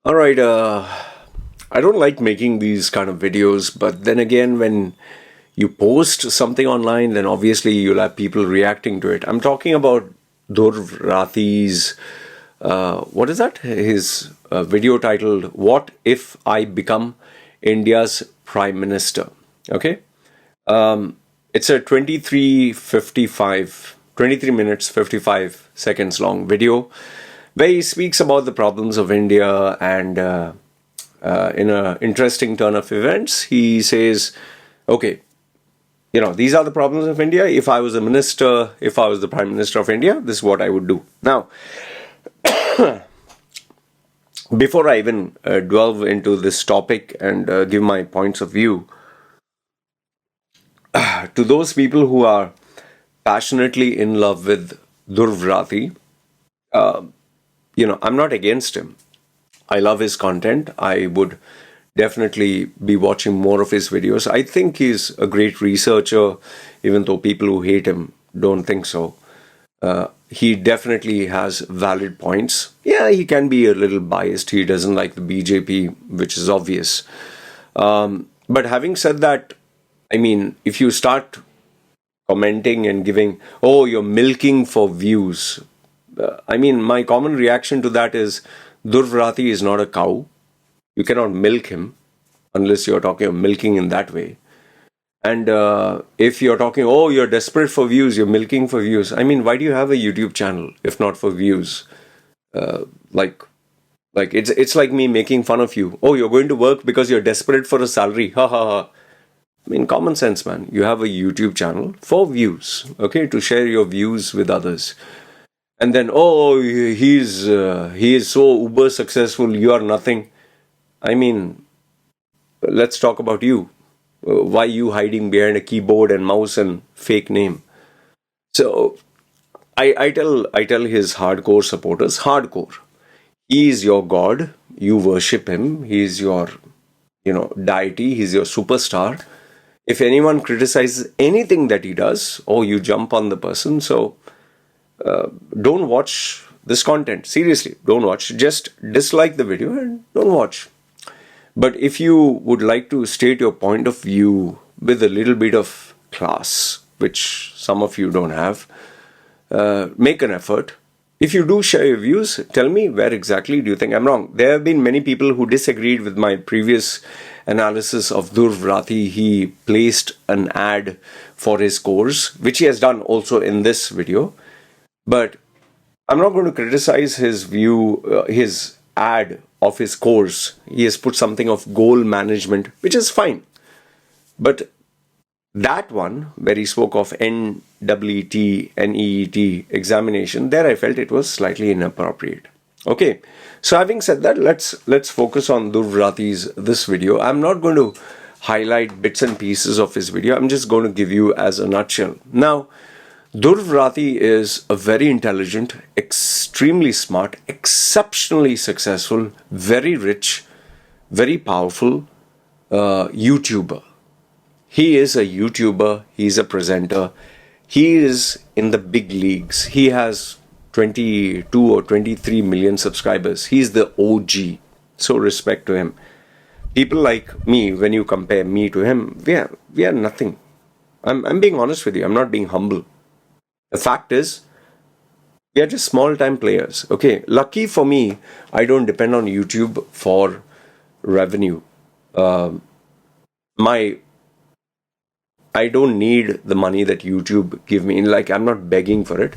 All right. I don't like making these kind of videos, but then again, when you post something online, then obviously you'll have people reacting to it. I'm talking about Dhruv Rathee's, what is that? His video titled, What If I Become India's Prime Minister? Okay. It's a 23 minutes, 55 seconds long video where he speaks about the problems of India and in an interesting turn of events, he says, okay, these are the problems of India. If I was a minister, if I was the Prime Minister of India, this is what I would do. Now, before I even delve into this topic and give my points of view, to those people who are passionately in love with Dhruv Rathee, I'm not against him. I love his content. I would definitely be watching more of his videos. I think he's a great researcher, even though people who hate him don't think so. He definitely has valid points. Yeah, he can be a little biased. He doesn't like the BJP, which is obvious. But having said that, I mean, if you start commenting and giving, oh, you're milking for views. I mean, my common reaction to that is Dhruv Rathee is not a cow. You cannot milk him unless you're talking of milking in that way. And if you're talking, oh, you're desperate for views, you're milking for views. I mean, why do you have a YouTube channel if not for views? Like it's like me making fun of you. Oh, you're going to work because you're desperate for a salary. Ha ha ha. I mean, common sense, man. You have a YouTube channel for views, okay, to share your views with others. And then, oh, he is so uber successful. You are nothing. I mean, let's talk about you. Why you hiding behind a keyboard and mouse and fake name? So I tell his hardcore supporters, hardcore. He is your god. You worship him. He is your deity. He's your superstar. If anyone criticizes anything that he does, oh, you jump on the person. So don't watch this content. Seriously, don't watch. Just dislike the video and don't watch. But if you would like to state your point of view with a little bit of class, which some of you don't have, make an effort. If you do share your views, tell me where exactly do you think I'm wrong. There have been many people who disagreed with my previous analysis of Dhruv Rathee. He placed an ad for his course, which he has done also in this video. But I'm not going to criticize his view, his ad of his course. He has put something of goal management, which is fine. But that one, where he spoke of NEET, NEET examination, there I felt it was slightly inappropriate. Okay, so having said that, let's focus on Dhruv Rathee's this video. I'm not going to highlight bits and pieces of his video. I'm just going to give you as a nutshell. Now, Dhruv Rathee is a very intelligent, extremely smart, exceptionally successful, very rich, very powerful YouTuber. He is a YouTuber, he's a presenter, he is in the big leagues. He has 22 or 23 million subscribers. He's the OG. So respect to him. People like me, when you compare me to him, we are nothing. I'm being honest with you. I'm not being humble. The fact is, we are just small-time players. Okay, lucky for me, I don't depend on YouTube for revenue. I don't need the money that YouTube give me. Like, I'm not begging for it.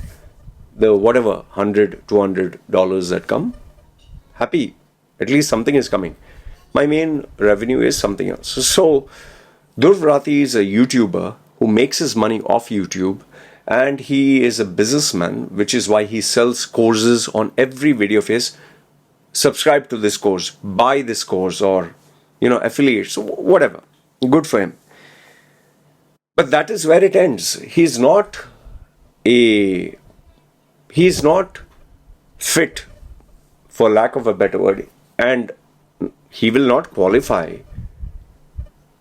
The whatever, $100, $200 that come, happy. At least something is coming. My main revenue is something else. So, Dhruv Rathee is a YouTuber who makes his money off YouTube, and he is a businessman, which is why he sells courses on every video of his. Subscribe to this course, buy this course, or, affiliates, whatever. Good for him. But that is where it ends. He's not fit, for lack of a better word, and he will not qualify.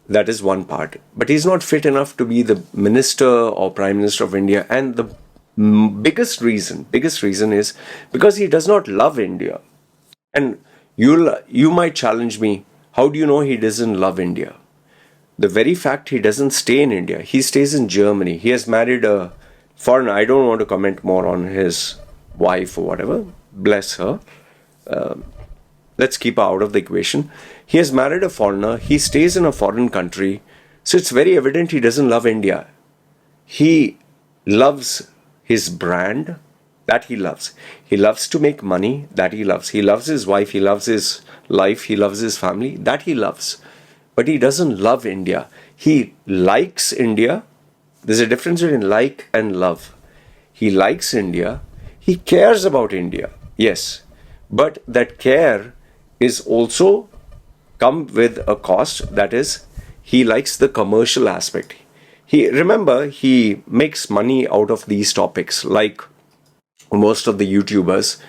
That is one part. But he's not fit enough to be the minister or prime minister of India. And the biggest reason is because he does not love India. And You might challenge me, how do you know he doesn't love India? The very fact he doesn't stay in India, he stays in Germany. He has married a foreigner. I don't want to comment more on his wife or whatever. Bless her. Let's keep her out of the equation. He has married a foreigner. He stays in a foreign country. So it's very evident he doesn't love India. He loves his brand, that he loves. He loves to make money, that he loves. He loves his wife. He loves his life. He loves his family, that he loves. But he doesn't love India. He likes India. There's a difference between like and love. He likes India. He cares about India. Yes. But that care is also come with a cost. That is, he likes the commercial aspect. Remember, he makes money out of these topics, like most of the YouTubers.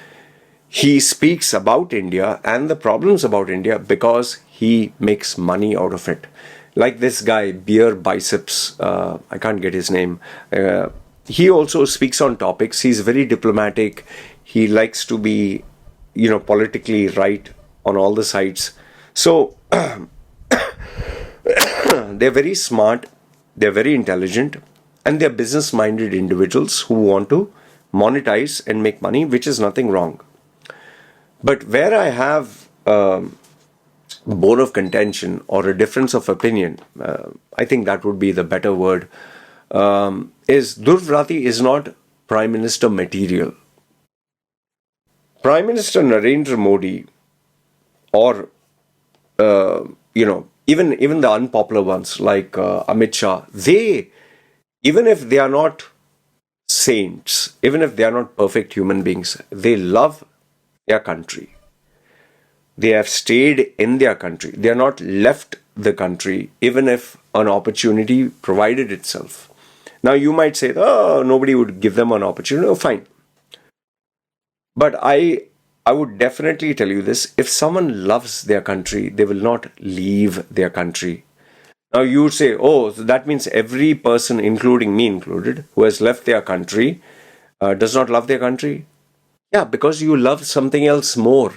He speaks about India and the problems about India because he makes money out of it. Like this guy, Beer Biceps, I can't get his name. He also speaks on topics. He's very diplomatic. He likes to be, politically right on all the sides. So they're very smart, they're very intelligent, and they're business-minded individuals who want to monetize and make money, which is nothing wrong. But where I have bone of contention or a difference of opinion, I think that would be the better word, is Dhruv Rathee is not Prime Minister material. Prime Minister Narendra Modi, or even the unpopular ones like Amit Shah, even if they are not saints, even if they are not perfect human beings, they love their country. They have stayed in their country. They are not left the country, even if an opportunity provided itself. Now you might say, oh, nobody would give them an opportunity. Oh, fine. But I would definitely tell you this. If someone loves their country, they will not leave their country. Now you would say, oh, so that means every person, including me included, who has left their country, does not love their country? Yeah, because you love something else more.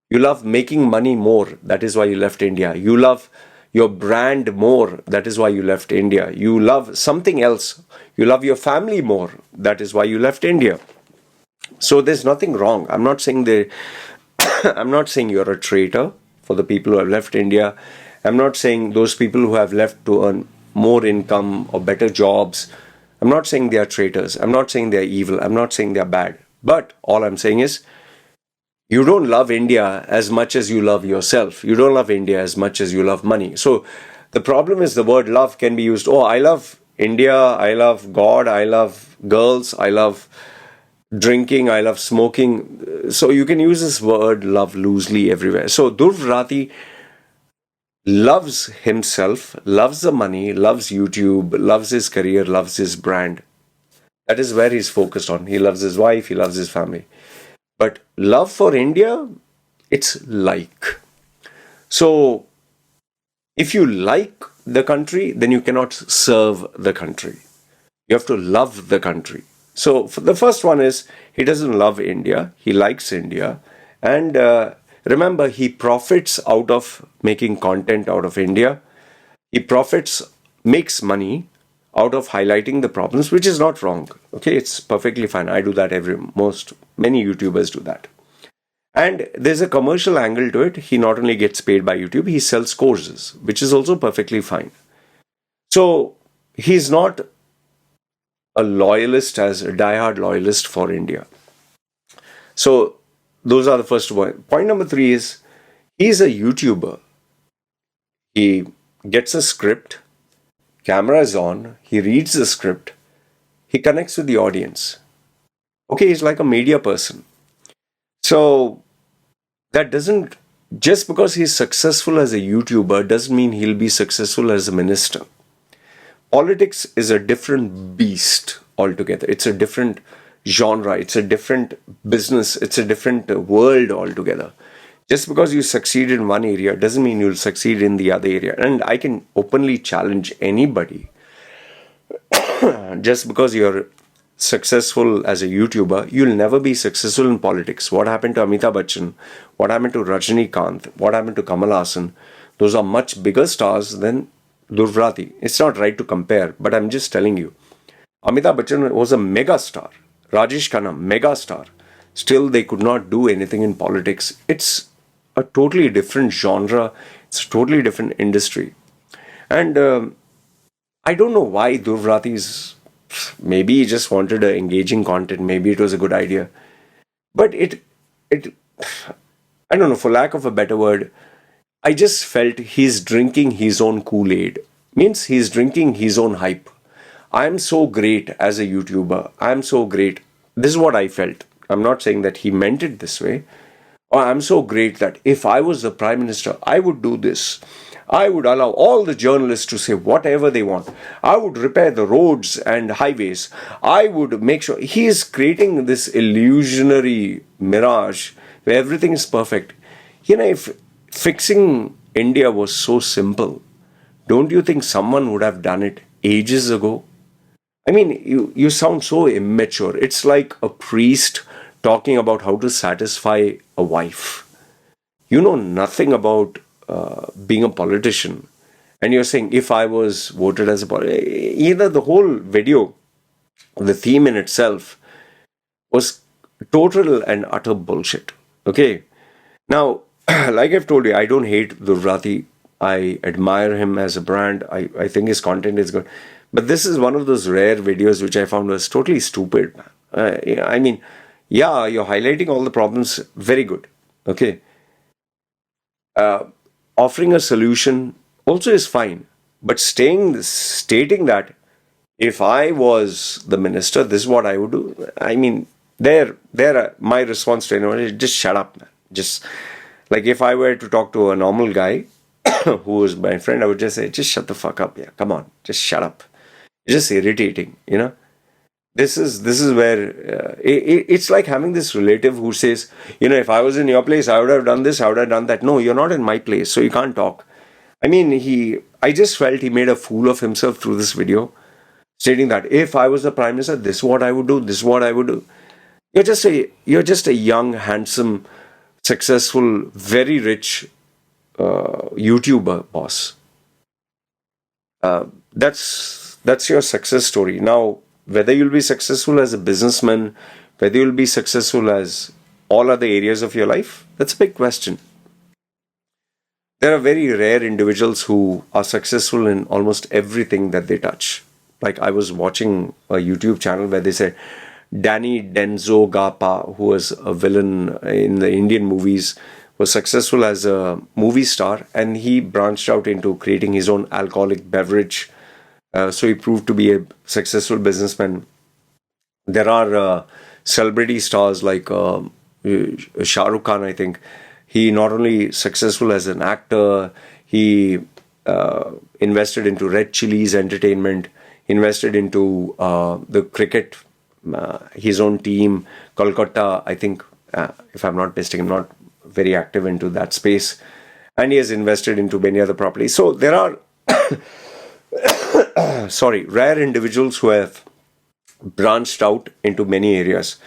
You love making money more. That is why you left India. You love your brand more. That is why you left India. You love something else. You love your family more. That is why you left India. So there's nothing wrong. I'm not saying I'm not saying you're a traitor for the people who have left India. I'm not saying those people who have left to earn more income or better jobs. I'm not saying they are traitors. I'm not saying they're evil. I'm not saying they're bad. But all I'm saying is, you don't love India as much as you love yourself. You don't love India as much as you love money. So the problem is the word love can be used. Oh, I love India. I love God. I love girls. I love drinking. I love smoking. So you can use this word love loosely everywhere. So Dhruv Rathee loves himself, loves the money, loves YouTube, loves his career, loves his brand. That is where he's focused on. He loves his wife. He loves his family. But love for India, it's like. So if you like the country, then you cannot serve the country. You have to love the country. So the first one is, he doesn't love India. He likes India. And remember, he profits out of making content out of India. He makes money out of highlighting the problems, which is not wrong. Okay, it's perfectly fine. I do that many YouTubers do that. And there's a commercial angle to it. He not only gets paid by YouTube, he sells courses, which is also perfectly fine. So he's not a loyalist, as a diehard loyalist for India. So those are the first point. Point number 3 is, he's a YouTuber. He gets a script, camera is on, he reads the script, he connects with the audience. Okay, he's like a media person. So that doesn't, just because he's successful as a YouTuber doesn't mean he'll be successful as a minister. Politics is a different beast altogether. It's a different genre. It's a different business. It's a different world altogether. Just because you succeed in one area doesn't mean you'll succeed in the other area. And I can openly challenge anybody. Just because you're successful as a YouTuber, you'll never be successful in politics. What happened to Amitabh Bachchan? What happened to Rajinikanth? What happened to Kamal Hassan? Those are much bigger stars than Dhruv Rathee. It's not right to compare, but I'm just telling you. Amitabh Bachchan was a mega star. Rajesh Khanna, mega star. Still, they could not do anything in politics. It's a totally different genre. It's a totally different industry. And I don't know why Dhruv Rathee's. Maybe he just wanted a engaging content. Maybe it was a good idea. But it, I don't know, for lack of a better word, I just felt he's drinking his own Kool-Aid. Means he's drinking his own hype. I'm so great as a YouTuber. I'm so great. This is what I felt. I'm not saying that he meant it this way. Or I'm so great that if I was the Prime Minister, I would do this. I would allow all the journalists to say whatever they want. I would repair the roads and highways. I would make sure. He is creating this illusionary mirage where everything is perfect. You know, if fixing India was so simple, don't you think someone would have done it ages ago? I mean, you sound so immature. It's like a priest talking about how to satisfy a wife. You know nothing about being a politician. And you're saying, if I was voted as a politician, either the whole video, the theme in itself, was total and utter bullshit. Okay? Now, like I've told you, I don't hate Dhruv Rathee. I admire him as a brand. I think his content is good. But this is one of those rare videos which I found was totally stupid. I mean, yeah, you're highlighting all the problems. Very good. Okay. Offering a solution also is fine. But stating that if I was the minister, this is what I would do. I mean, my response to anyone is just shut up, man. Just like if I were to talk to a normal guy who was my friend, I would just say, just shut the fuck up. Yeah, come on, just shut up. It's just irritating, you know. This is where it's like having this relative who says, you know, if I was in your place, I would have done this, I would have done that. No, you're not in my place, so you can't talk. I mean, I just felt he made a fool of himself through this video, stating that if I was the prime minister, this is what I would do, this is what I would do. You're just a young, handsome, successful, very rich YouTuber boss. That's your success story. Now, whether you'll be successful as a businessman, whether you'll be successful as all other areas of your life, that's a big question. There are very rare individuals who are successful in almost everything that they touch. Like I was watching a YouTube channel where they said Danny Denzo Gapa, who was a villain in the Indian movies, was successful as a movie star, and he branched out into creating his own alcoholic beverage. So he proved to be a successful businessman. There are celebrity stars like Shah Rukh Khan, I think. He not only successful as an actor, he invested into Red Chillies Entertainment, invested into the cricket, his own team, Kolkata, I think, if I'm not mistaken, I'm not very active into that space. And he has invested into many other properties. So there are rare individuals who have branched out into many areas.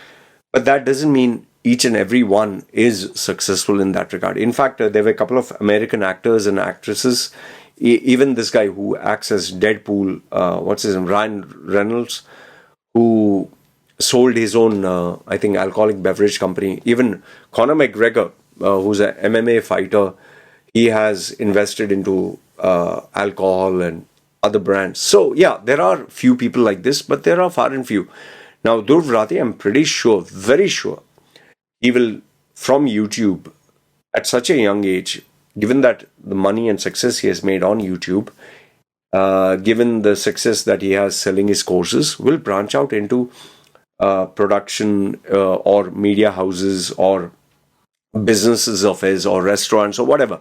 But that doesn't mean each and every one is successful in that regard. In fact, there were a couple of American actors and actresses, even this guy who acts as Deadpool, what's his name, Ryan Reynolds, who sold his own, I think, alcoholic beverage company. Even Conor McGregor, who's an MMA fighter, he has invested into alcohol and other brands. So yeah, there are few people like this, but there are far and few. Now, Dhruv Rathee, I'm pretty sure, very sure, he will, from YouTube, at such a young age, given that the money and success he has made on YouTube, given the success that he has selling his courses, will branch out into production or media houses or businesses of his or restaurants or whatever.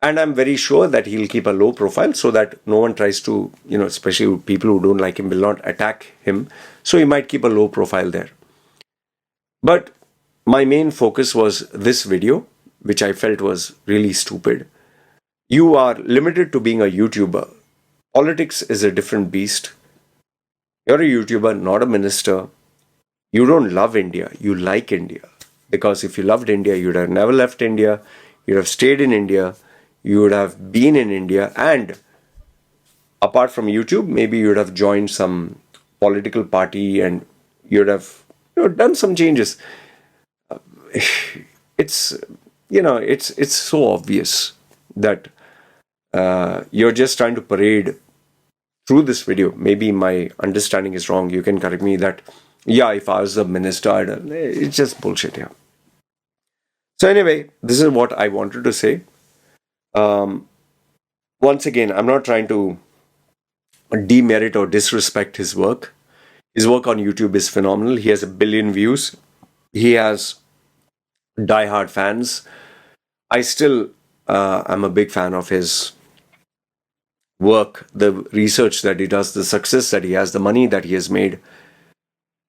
And I'm very sure that he'll keep a low profile so that no one tries to, especially people who don't like him, will not attack him. So he might keep a low profile there. But my main focus was this video, which I felt was really stupid. You are limited to being a YouTuber. Politics is a different beast. You're a YouTuber, not a minister. You don't love India, you like India. Because if you loved India, you'd have never left India, you'd have stayed in India, you would have been in India, and apart from YouTube, maybe you'd have joined some political party and you'd have done some changes. It's it's so obvious that you're just trying to parade through this video. Maybe my understanding is wrong. You can correct me that, yeah, if I was a minister, it's just bullshit, yeah. So anyway, this is what I wanted to say. Once again, I'm not trying to demerit or disrespect his work. His work on YouTube is phenomenal. He has 1 billion views. He has die-hard fans. I still am a big fan of his work, the research that he does, the success that he has, the money that he has made.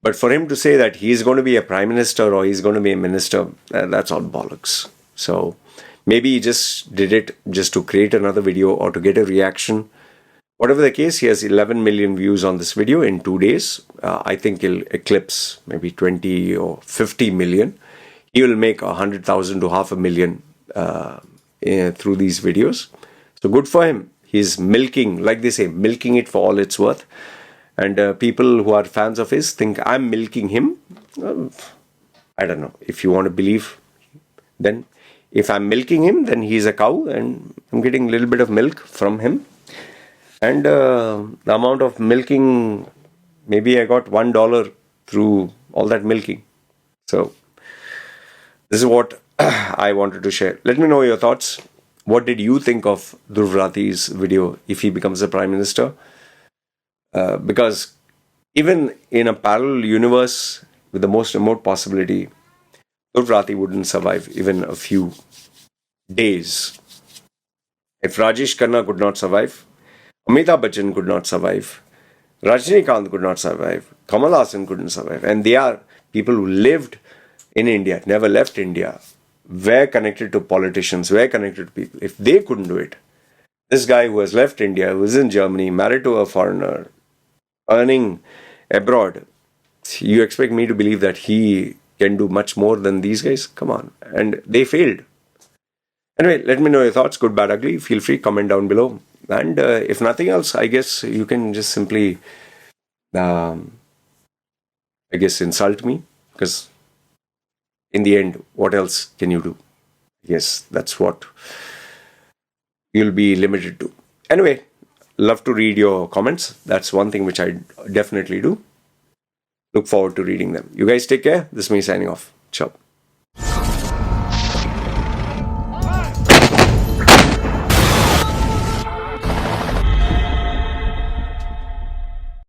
But for him to say that he's going to be a prime minister or he's going to be a minister, that's all bollocks. So maybe he just did it just to create another video or to get a reaction. Whatever the case, he has 11 million views on this video in 2 days. I think he'll eclipse maybe 20 or 50 million. He will make 100,000 to 500,000 through these videos. So good for him. He's milking, like they say, milking it for all it's worth. And people who are fans of his think I'm milking him. I don't know. If you want to believe, then if I'm milking him, then he's a cow and I'm getting a little bit of milk from him. And the amount of milking, maybe I got $1 through all that milking. So this is what I wanted to share. Let me know your thoughts. What did you think of Dhruv Rathee's video if he becomes a prime minister? Because even in a parallel universe with the most remote possibility, Dhruv Rathee wouldn't survive even a few days. If Rajesh Khanna could not survive, Amitabh Bachchan could not survive, Rajinikanth could not survive, Kamal Hassan couldn't survive. And they are people who lived in India, never left India, were connected to politicians, were connected to people. If they couldn't do it, this guy who has left India, who is in Germany, married to a foreigner, earning abroad, you expect me to believe that he can do much more than these guys? Come on. And they failed. Anyway, let me know your thoughts, good, bad, ugly. Feel free, comment down below. And if nothing else, I guess you can just simply, insult me. Because in the end, what else can you do? Yes, that's what you'll be limited to. Anyway, love to read your comments. That's one thing which I definitely do. Look forward to reading them. You guys take care. This is me signing off. Ciao.